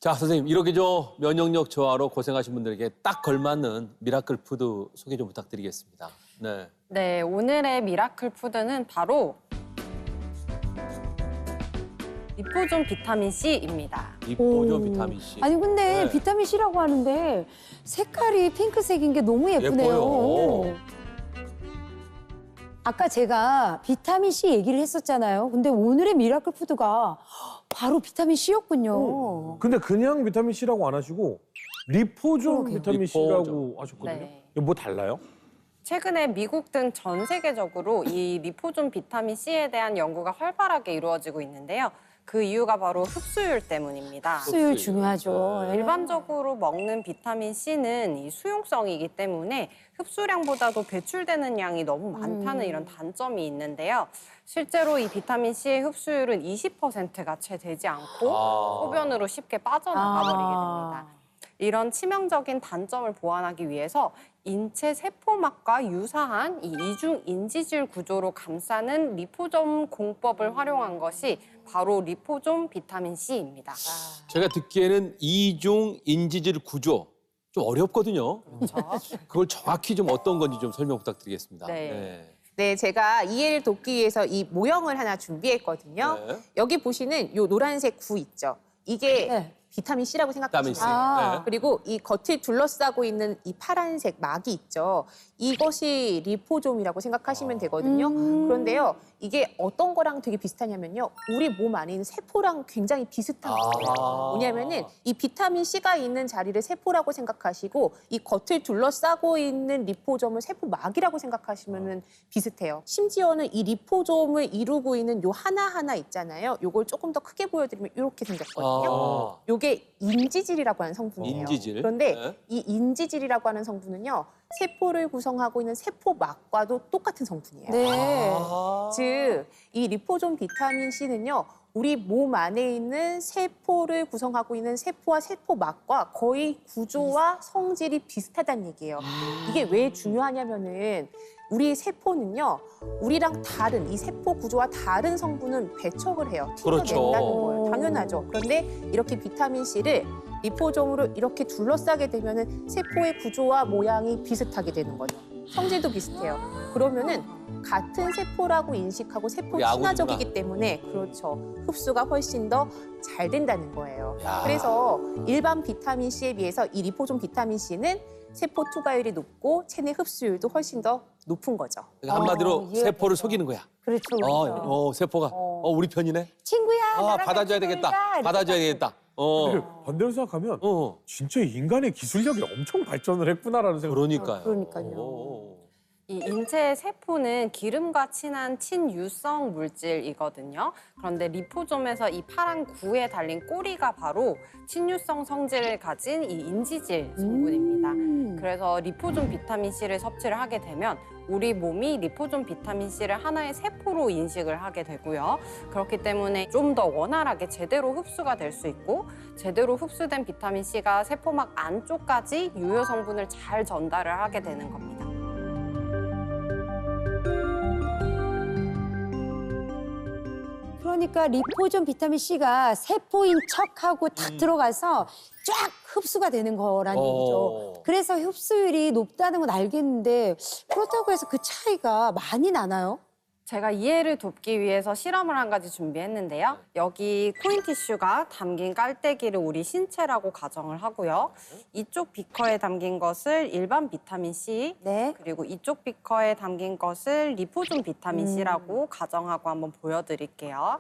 자, 선생님, 이렇게 면역력 저하로 고생하신 분들에게 딱 걸맞는 미라클 푸드 소개 좀 부탁드리겠습니다. 네. 네, 오늘의 미라클 푸드는 바로 리포존 비타민 C입니다. 리포존 오. 비타민 C. 아니 근데 네. 비타민 C라고 하는데 색깔이 핑크색인 게 너무 예쁘네요. 예뻐요. 아까 제가 비타민 C 얘기를 했었잖아요. 근데 오늘의 미라클 푸드가 바로 비타민 C였군요. 근데 그냥 비타민 C라고 안 하시고 리포존 그러게요. 비타민 C라고 하셨거든요. 네. 이거 뭐 달라요? 최근에 미국 등 전 세계적으로 이 리포존 비타민 C에 대한 연구가 활발하게 이루어지고 있는데요. 그 이유가 바로 흡수율 때문입니다. 흡수율 중요하죠. 네. 예. 일반적으로 먹는 비타민 C는 이 수용성이기 때문에 흡수량보다도 배출되는 양이 너무 많다는 이런 단점이 있는데요. 실제로 이 비타민 C의 흡수율은 20%가 채 되지 않고 소변으로 쉽게 빠져나가 버리게 됩니다. 이런 치명적인 단점을 보완하기 위해서 인체 세포막과 유사한 이 이중 인지질 구조로 감싸는 리포존 공법을 활용한 것이 바로 리포존 비타민 C입니다. 제가 듣기에는 이중 인지질 구조 좀 어렵거든요. 그렇죠? 그걸 정확히 좀 어떤 건지 좀 설명 부탁드리겠습니다. 네. 네, 제가 이해를 돕기 위해서 이 모형을 하나 준비했거든요. 네. 여기 보시는 요 노란색 구 있죠? 이게 네. 비타민 C라고 비타민 C. 생각하시면 돼요. 아. 네. 그리고 이 겉을 둘러싸고 있는 이 파란색 막이 있죠. 이것이 리포좀이라고 생각하시면 되거든요. 그런데요, 이게 어떤 거랑 되게 비슷하냐면요. 우리 몸 안에 있는 세포랑 굉장히 비슷한 거예요. 뭐냐면은 이 비타민 C가 있는 자리를 세포라고 생각하시고 이 겉을 둘러싸고 있는 리포좀을 세포막이라고 생각하시면 비슷해요. 심지어는 이 리포좀을 이루고 있는 요 하나하나 있잖아요. 요걸 조금 더 크게 보여드리면 이렇게 생겼거든요. 요게 인지질이라고 하는 성분이에요. 인지질. 그런데 네. 이 인지질이라고 하는 성분은요. 세포를 구성하고 있는 세포막과도 똑같은 성분이에요. 네. 즉, 이 리포존 비타민 C는요. 우리 몸 안에 있는 세포를 구성하고 있는 세포와 세포막과 거의 구조와 성질이 비슷하다는 얘기예요. 이게 왜 중요하냐면은 우리 세포는요. 우리랑 다른 이 세포 구조와 다른 성분은 배척을 해요. 그렇죠. 튕겨낸다는 거예요. 당연하죠. 그런데 이렇게 비타민 C를 리포좀으로 이렇게 둘러싸게 되면은 세포의 구조와 모양이 비슷하게 되는 거죠. 성질도 비슷해요. 그러면은 같은 세포라고 인식하고 세포 우리 아구구나. 친화적이기 때문에 그렇죠. 흡수가 훨씬 더 잘 된다는 거예요. 야. 그래서 일반 비타민 C에 비해서 이 리포존 비타민 C는 세포 투과율이 높고 체내 흡수율도 훨씬 더 높은 거죠. 그러니까 한마디로 이해가 세포를 됐어. 속이는 거야. 그렇죠. 그렇죠. 세포가 우리 편이네. 친구야, 나랑 받아줘야 같이 되겠다. 놀자. 받아줘야 되겠다. 근데 반대로 생각하면 어. 진짜 인간의 기술력이 엄청 발전을 했구나라는 생각. 그러니까요. 그러니까요. 오. 이 인체 세포는 기름과 친한 친유성 물질이거든요. 그런데 리포좀에서 이 파란 구에 달린 꼬리가 바로 친유성 성질을 가진 이 인지질 성분입니다. 그래서 리포존 비타민 C를 섭취를 하게 되면 우리 몸이 리포존 비타민 C를 하나의 세포로 인식을 하게 되고요. 그렇기 때문에 좀 더 원활하게 제대로 흡수가 될 수 있고 제대로 흡수된 비타민 C가 세포막 안쪽까지 유효 성분을 잘 전달을 하게 되는 겁니다. 그러니까 리포존 비타민 C가 세포인 척하고 탁 들어가서 쫙 흡수가 되는 거라는 얘기죠. 그래서 흡수율이 높다는 건 알겠는데 그렇다고 해서 그 차이가 많이 나나요? 제가 이해를 돕기 위해서 실험을 한 가지 준비했는데요. 여기 코인 티슈가 담긴 깔때기를 우리 신체라고 가정을 하고요. 이쪽 비커에 담긴 것을 일반 비타민 C, 네. 그리고 이쪽 비커에 담긴 것을 리포존 비타민 C라고 가정하고 한번 보여드릴게요.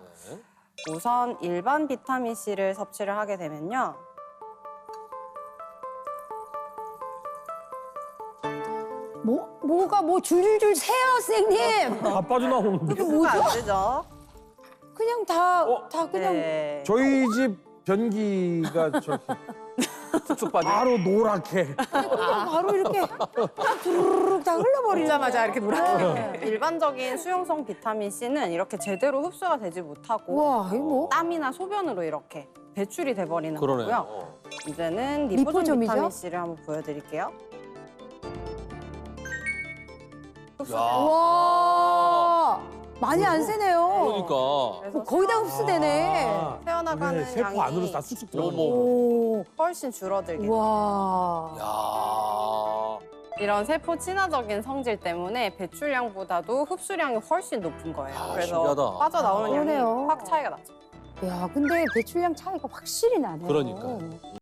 우선 일반 비타민 C를 섭취를 하게 되면요. 뭐가 줄줄줄 새요, 선생님. 다 빠져나오는데. 흡수가 안 되죠? 그냥 다 그냥 네. 저희 집 변기가 저렇게 쑥쑥 빠져. 바로 노랗게. 바로 이렇게 두루룩 다 흘러버리자마자 이렇게 노랗게. 일반적인 수용성 비타민 C는 이렇게 제대로 흡수가 되지 못하고 우와, 이거 뭐? 땀이나 소변으로 이렇게 배출이 돼버리는 그러네. 거고요. 이제는 리포존 리포점이죠? 비타민 C를 한번 보여드릴게요. 와, 많이 안 새네요. 그러니까. 그래서 거의 다 흡수되네. 아. 빠져나가는 네, 세포 안으로 양이 다 쑥쑥 들어가는 어머. 거예요. 오. 훨씬 줄어들게 와. 야. 이런 세포 친화적인 성질 때문에 배출량보다도 흡수량이 훨씬 높은 거예요. 아, 그래서 신기하다. 빠져나오는 양이 그러네요. 확 차이가 나죠. 야, 근데 배출량 차이가 확실히 나네요. 그러니까요.